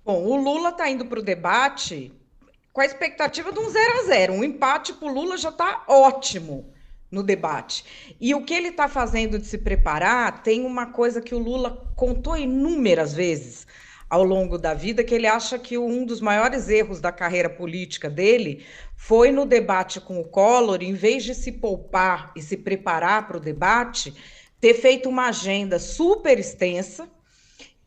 Bom, o Lula está indo para o debate com a expectativa de um 0-0. Um empate para o Lula já está ótimo no debate. E o que ele está fazendo de se preparar tem uma coisa que o Lula contou inúmeras vezes ao longo da vida, que ele acha que um dos maiores erros da carreira política dele foi no debate com o Collor, em vez de se poupar e se preparar para o debate, ter feito uma agenda super extensa.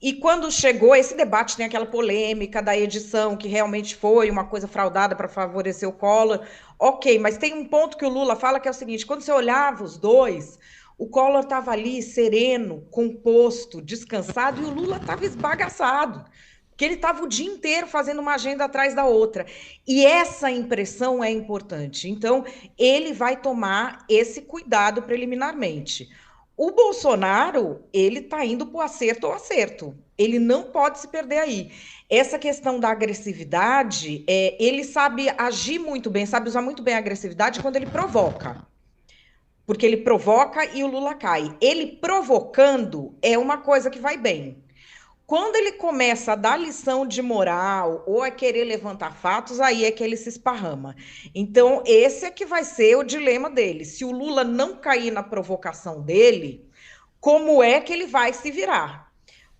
E quando chegou esse debate, tem aquela polêmica da edição, que realmente foi uma coisa fraudada para favorecer o Collor. Ok, mas tem um ponto que o Lula fala que é o seguinte: quando você olhava os dois, o Collor estava ali sereno, composto, descansado, e o Lula estava esbagaçado, porque ele estava o dia inteiro fazendo uma agenda atrás da outra. E essa impressão é importante. Então, ele vai tomar esse cuidado preliminarmente. O Bolsonaro, ele está indo para o acerto ou acerto. Ele não pode se perder aí. Essa questão da agressividade, ele sabe agir muito bem, sabe usar muito bem a agressividade quando ele provoca. Porque ele provoca e o Lula cai. Ele provocando é uma coisa que vai bem. Quando ele começa a dar lição de moral ou a querer levantar fatos, aí é que ele se esparrama. Então, esse é que vai ser o dilema dele. Se o Lula não cair na provocação dele, como é que ele vai se virar?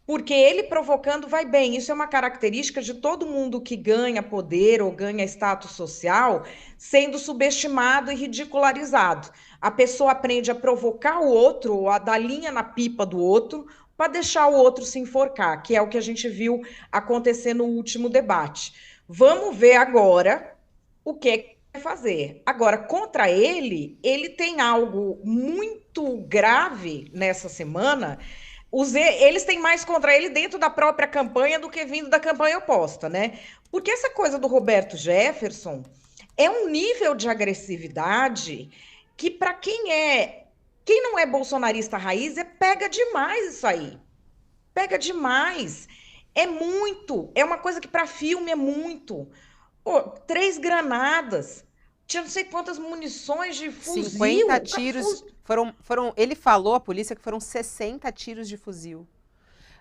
Porque ele provocando vai bem. Isso é uma característica de todo mundo que ganha poder ou ganha status social, sendo subestimado e ridicularizado. A pessoa aprende a provocar o outro, ou a dar linha na pipa do outro, para deixar o outro se enforcar, que é o que a gente viu acontecer no último debate. Vamos ver agora o que vai fazer. Agora, contra ele, ele tem algo muito grave nessa semana. Eles têm mais contra ele dentro da própria campanha do que vindo da campanha oposta, né? Porque essa coisa do Roberto Jefferson é um nível de agressividade que, para quem não é bolsonarista raiz, pega demais isso aí. Pega demais. É muito. É uma coisa que para filme é muito. Pô, 3 granadas. Tinha não sei quantas munições de 50 fuzil. tiros. Ele falou à polícia que foram 60 tiros de fuzil.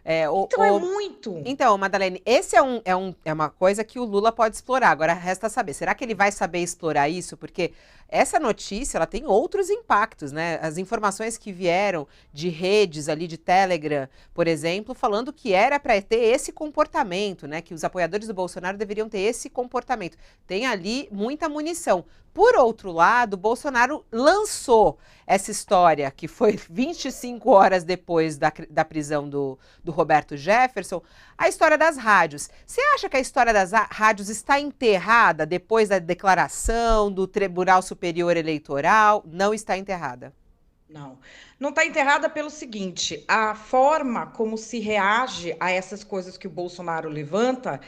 É, Então é muito. então, Madalene, esse é uma coisa que o Lula pode explorar. Agora, resta saber, será que ele vai saber explorar isso? Porque essa notícia, ela tem outros impactos, né? As informações que vieram de redes ali, de Telegram, por exemplo, falando que era para ter esse comportamento, né? Que os apoiadores do Bolsonaro deveriam ter esse comportamento. Tem ali muita munição. Por outro lado, Bolsonaro lançou essa história, que foi 25 horas depois da prisão do Roberto Jefferson, a história das rádios. Você acha que a história das rádios está enterrada depois da declaração do Tribunal Superior Eleitoral? Não está enterrada. Não. Não está enterrada pelo seguinte: a forma como se reage a essas coisas que o Bolsonaro levanta,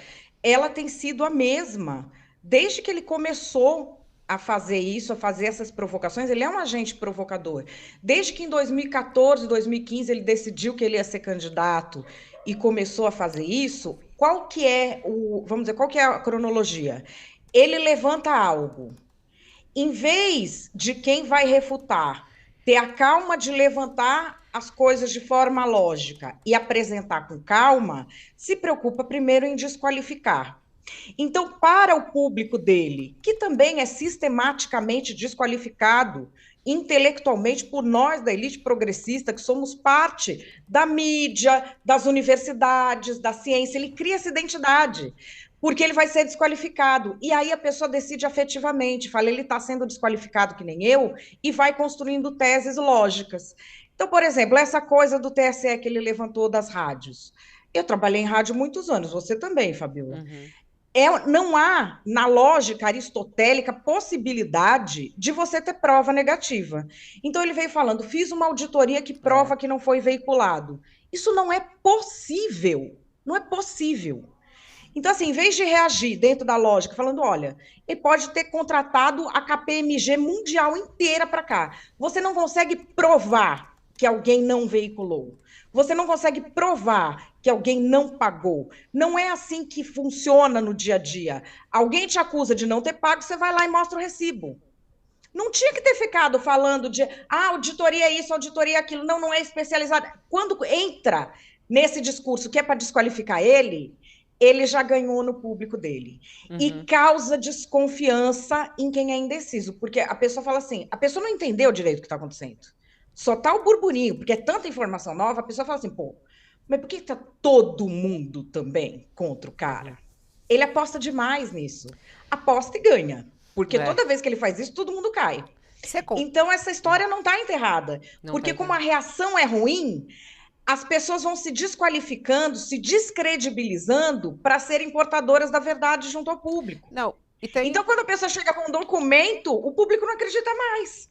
ela tem sido a mesma. Desde que ele começou a fazer isso, a fazer essas provocações, ele é um agente provocador. Desde que em 2014, 2015 ele decidiu que ele ia ser candidato e começou a fazer isso, vamos dizer, qual que é a cronologia? Ele levanta algo. Em vez de quem vai refutar ter a calma de levantar as coisas de forma lógica e apresentar com calma, se preocupa primeiro em desqualificar. Então, para o público dele, que também é sistematicamente desqualificado intelectualmente por nós da elite progressista, que somos parte da mídia, das universidades, da ciência, ele cria essa identidade, porque ele vai ser desqualificado. E aí a pessoa decide afetivamente, fala, ele está sendo desqualificado que nem eu, e vai construindo teses lógicas. Então, por exemplo, essa coisa do TSE que ele levantou das rádios. Eu trabalhei em rádio muitos anos, você também, Fabiola. Uhum. Não há, na lógica aristotélica, possibilidade de você ter prova negativa. Então, ele veio falando: fiz uma auditoria que É. prova que não foi veiculado. Isso não é possível. Não é possível. Então, assim, em vez de reagir dentro da lógica, falando: olha, ele pode ter contratado a KPMG mundial inteira para cá. Você não consegue provar que alguém não veiculou. Você não consegue provar que alguém não pagou. Não é assim que funciona no dia a dia. Alguém te acusa de não ter pago, você vai lá e mostra o recibo. Não tinha que ter ficado falando de auditoria é isso, auditoria é aquilo. Não é especializada. Quando entra nesse discurso que é para desqualificar ele, ele já ganhou no público dele. E Uhum. causa desconfiança em quem é indeciso, porque a pessoa fala assim, a pessoa não entendeu direito o que está acontecendo. Só tá o burburinho, porque é tanta informação nova, a pessoa fala assim, pô, mas por que tá todo mundo também contra o Uhum. cara? Ele aposta demais nisso. Aposta e ganha. Porque É. toda vez que ele faz isso, todo mundo cai. Você con... Então, essa história não está enterrada. Não tá Porque, como a entendendo. reação é ruim, as pessoas vão se desqualificando, se descredibilizando para serem portadoras da verdade junto ao público. Não, e tem. Então, quando a pessoa chega com um documento, o público não acredita mais.